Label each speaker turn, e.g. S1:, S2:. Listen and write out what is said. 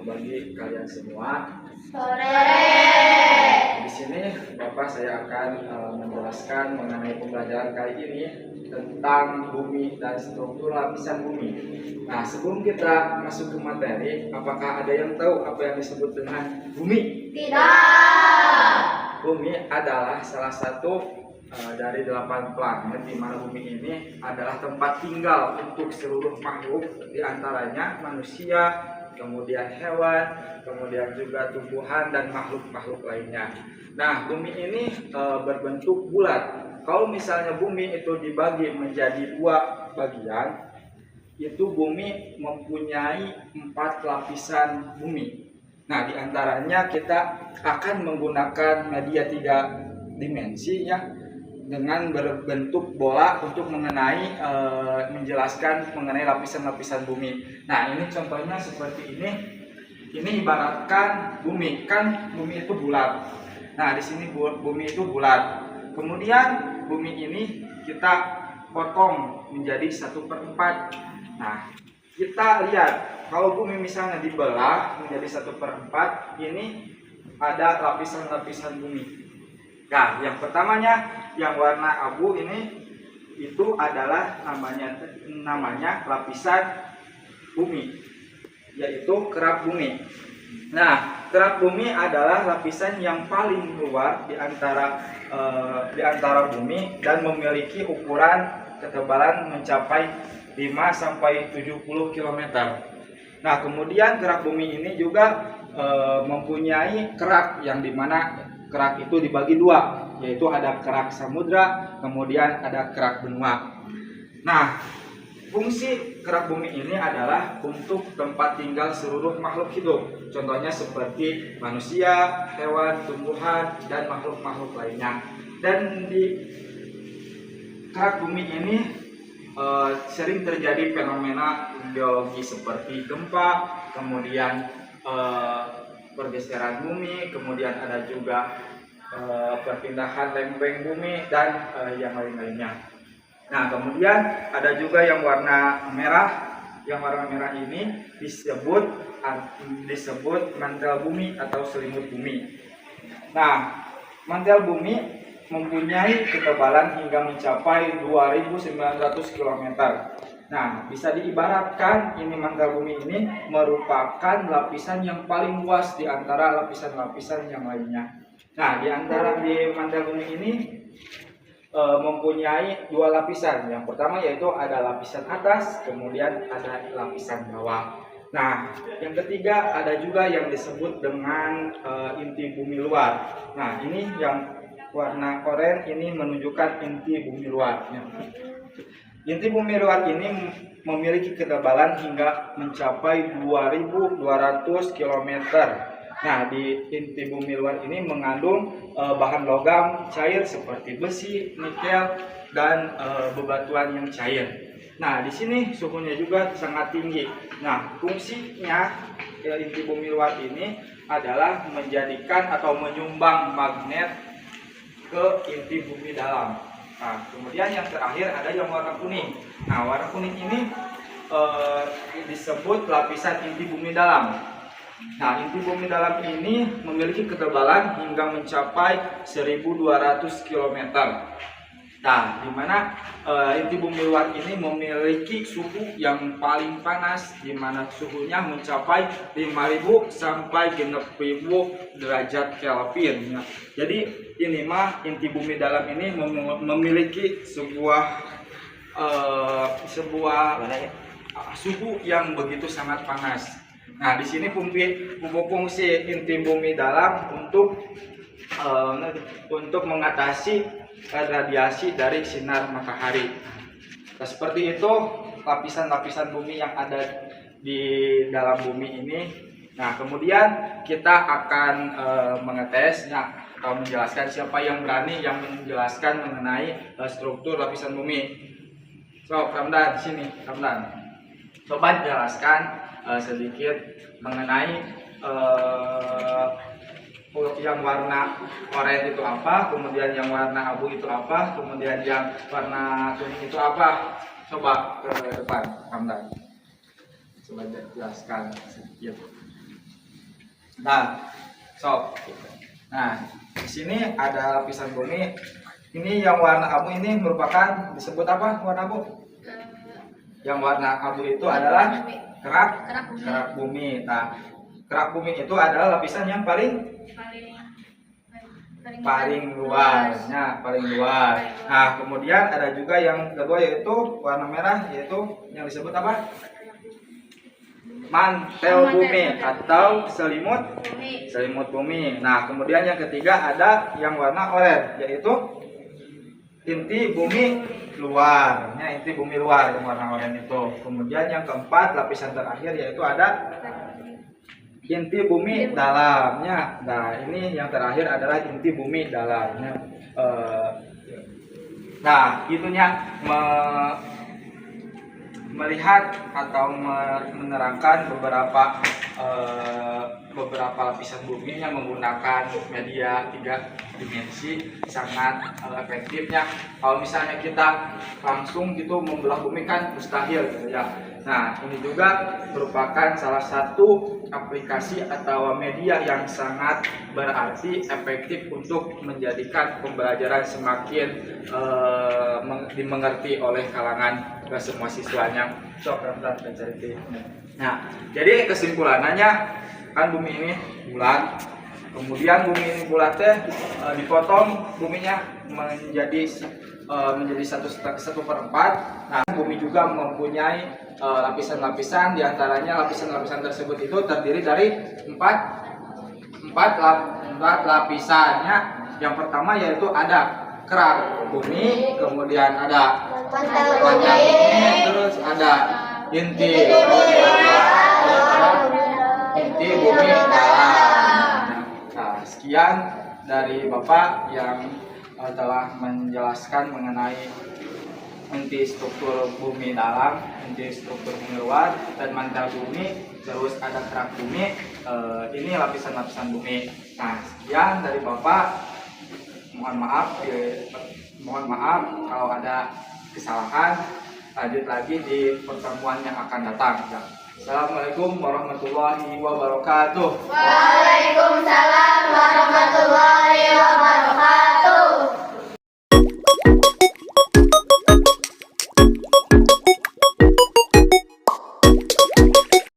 S1: bagi kalian semua.
S2: Sore.
S1: Di sini Bapak saya akan menjelaskan mengenai pembelajaran kali ini tentang bumi dan struktur lapisan bumi. Nah, sebelum kita masuk ke materi, apakah ada yang tahu apa yang disebut dengan bumi?
S2: Tidak.
S1: Bumi adalah salah satu dari 8 planet, di mana bumi ini adalah tempat tinggal untuk seluruh makhluk, di antaranya manusia, kemudian hewan, kemudian juga tumbuhan dan makhluk-makhluk lainnya. Nah, bumi ini berbentuk bulat. Kalau misalnya bumi itu dibagi menjadi 2 bagian, itu bumi mempunyai 4 lapisan bumi. Nah, di antaranya kita akan menggunakan media 3 dimensi ya, dengan berbentuk bola untuk menjelaskan mengenai lapisan-lapisan bumi. Nah, ini contohnya seperti ini. Ini ibaratkan bumi, kan bumi itu bulat. Nah, di sini bumi itu bulat. Kemudian bumi ini kita potong menjadi 1/4. Nah, kita lihat kalau bumi misalnya dibelah menjadi 1/4, ini ada lapisan-lapisan bumi. Nah, yang pertamanya yang warna abu ini itu adalah namanya lapisan bumi, yaitu kerak bumi. Nah, kerak bumi adalah lapisan yang paling luar di antara bumi dan memiliki ukuran ketebalan mencapai 5 sampai 70 km. Nah, kemudian kerak bumi ini juga mempunyai kerak yang dimana kerak itu dibagi 2, yaitu ada kerak samudra, kemudian ada kerak benua. Nah, fungsi kerak bumi ini adalah untuk tempat tinggal seluruh makhluk hidup. Contohnya seperti manusia, hewan, tumbuhan, dan makhluk-makhluk lainnya. Dan di kerak bumi ini sering terjadi fenomena geologi seperti gempa, kemudian pergeseran bumi, kemudian ada juga perpindahan lempeng bumi dan yang lain-lainnya. Nah, kemudian ada juga yang warna merah. Yang warna merah ini disebut mantel bumi atau selimut bumi. Nah, mantel bumi mempunyai ketebalan hingga mencapai 2.900 km. Nah, bisa diibaratkan ini mantel bumi ini merupakan lapisan yang paling luas di antara lapisan-lapisan yang lainnya. Nah, di mantel bumi ini mempunyai 2 lapisan. Yang pertama yaitu ada lapisan atas, kemudian ada lapisan bawah. Nah, yang ketiga ada juga yang disebut dengan inti bumi luar. Nah, ini yang warna oranye ini menunjukkan inti bumi luar. Inti bumi luar ini memiliki ketebalan hingga mencapai 2.200 km. Nah, di inti bumi luar ini mengandung bahan logam cair seperti besi, nikel, dan bebatuan yang cair. Nah, di sini suhunya juga sangat tinggi. Nah, fungsinya inti bumi luar ini adalah menjadikan atau menyumbang magnet ke inti bumi dalam. Nah, kemudian yang terakhir ada yang warna kuning. Nah, warna kuning ini disebut lapisan inti bumi dalam. Nah, inti bumi dalam ini memiliki ketebalan hingga mencapai 1.200 km. Nah, di mana inti bumi luar ini memiliki suhu yang paling panas, di mana suhunya mencapai 5.000 sampai 6.000 derajat Kelvin. Jadi ini inti bumi dalam ini memiliki sebuah suhu yang begitu sangat panas. Nah, di sini fungsi inti bumi dalam untuk mengatasi radiasi dari sinar matahari. Nah, seperti itu lapisan-lapisan bumi yang ada di dalam bumi ini. Nah, kemudian kita akan mengetesnya atau menjelaskan. Siapa yang berani yang menjelaskan mengenai struktur lapisan bumi? So, Ramdan di sini, Ramdan. Coba jelaskan sedikit mengenai yang warna oranye itu apa, kemudian yang warna abu itu apa, kemudian yang warna kuning itu apa. Coba ke depan, Ramdan. coba jelaskan sedikit. Nah, sob. Nah, di sini ada lapisan bumi. Ini yang warna abu ini merupakan disebut apa warna abu? Yang warna abu itu adalah kerak bumi. Nah, kerak bumi itu adalah lapisan yang paling luarnya, paling luar. Nah, kemudian ada juga yang kedua yaitu warna merah, yaitu yang disebut apa? Mantel bumi atau selimut bumi. Nah, kemudian yang ketiga ada yang warna oranye, yaitu inti bumi luarnya, inti bumi luar yang warna oranye itu. Kemudian yang keempat lapisan terakhir yaitu ada inti bumi dalamnya. Nah, ini yang terakhir adalah inti bumi dalamnya. Nah, itunya melihat atau menerangkan beberapa lapisan bumi yang menggunakan media 3 dimensi sangat efektifnya. Kalau misalnya kita langsung gitu membelah bumi kan mustahil gitu ya. Nah, ini juga merupakan salah satu aplikasi atau media yang sangat berarti efektif untuk menjadikan pembelajaran semakin dimengerti oleh kalangan semua siswanya. Nah, jadi kesimpulannya kan bumi ini bulat. Kemudian bumi ini bulatnya dipotong buminya menjadi 1/4. Nah, bumi juga mempunyai lapisan-lapisan, diantaranya lapisan-lapisan tersebut itu terdiri dari empat lapisannya. Yang pertama yaitu ada kerak bumi, kemudian ada mantel bumi, terus ada inti bumi dalam. Nah, sekian dari Bapak yang telah menjelaskan mengenai inti struktur bumi dalam, inti struktur bumi luar, dan mantel bumi, terus ada kerak bumi. Ini lapisan-lapisan bumi. Nah, sekian dari Bapak. Mohon maaf kalau ada kesalahan. Lanjut lagi di pertemuan yang akan datang. Assalamualaikum warahmatullahi wabarakatuh.
S2: Waalaikumsalam warahmatullahi wabarakatuh.